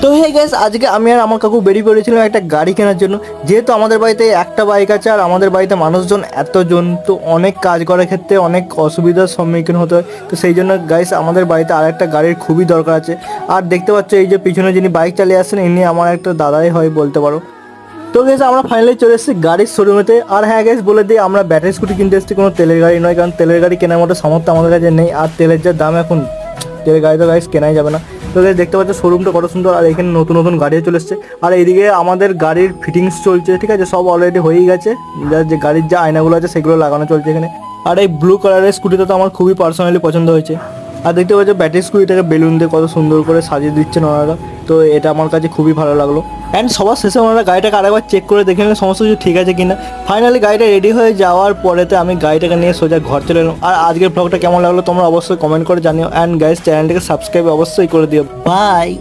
তো হে গ্যাস, আজকে আমি আর আমার কাকু বেরিয়ে পড়েছিলাম একটা গাড়ি কেনার জন্য। যেহেতু আমাদের বাড়িতে একটা বাইক আছে আর আমাদের বাড়িতে মানুষজন এতজন, তো অনেক কাজ করার ক্ষেত্রে অনেক অসুবিধার সম্মুখীন হতে হয়। তো সেই জন্য গাইস আমাদের বাড়িতে আর একটা গাড়ির খুবই দরকার আছে। আর দেখতে পাচ্ছ এই যে পিছনে যিনি বাইক চালিয়ে আসছেন, ইনি আমার একটা দাদাই হয় বলতে পারো। তো গেছে আমরা ফাইনালি চলে এসেছি গাড়ির শোরুমেতে। আর হ্যাঁ গেছে, বলে দিই আমরা ব্যাটারি স্কুটি কিনতে এসেছি, কোনো তেলের গাড়ি নয়, কারণ তেলের গাড়ি কেনার মতো সামর্থ্য আমাদের কাছে নেই। আর তেলের যা দাম এখন, তেলের গাড়ি তো গাইস কেনাই যাবে না। তো গাইস দেখতে পাচ্ছ শোরুমটা কত সুন্দর, আর এখানে নতুন নতুন গাড়িও চলে এসছে। আর এইদিকে আমাদের গাড়ির ফিটিংস চলছে, ঠিক আছে, সব অলরেডি হয়েই গেছে। যে গাড়ির যে আয়নাগুলো আছে সেগুলো লাগানো চলছে এখানে। আর এই ব্লু কালারের স্কুটিটা তো আমার খুবই পার্সোনালি পছন্দ হয়েছে। আর দেখতে পাচ্ছ ব্যাটারি স্কুটিটাকে বেলুন দিয়ে কত সুন্দর করে সাজিয়ে দিচ্ছেন ওনারা। তো এটা আমার কাছে খুবই ভালো লাগলো। অ্যান্ড সবার শেষে ওনারা গাড়িটাকে আরেকবার চেক করে দেখে নিলেন সমস্ত কিছু ঠিক আছে কিনা। ফাইনালি গাড়িটা রেডি হয়ে যাওয়ার পরেতে আমি গাড়িটাকে নিয়ে সোজা ঘর চলে এলাম। আর আজকের ব্লগটা কেমন লাগলো তোমরা অবশ্যই কমেন্ট করে জানিও। অ্যান্ড গাইস চ্যানেলটাকে সাবস্ক্রাইব অবশ্যই করে দিও। বাই।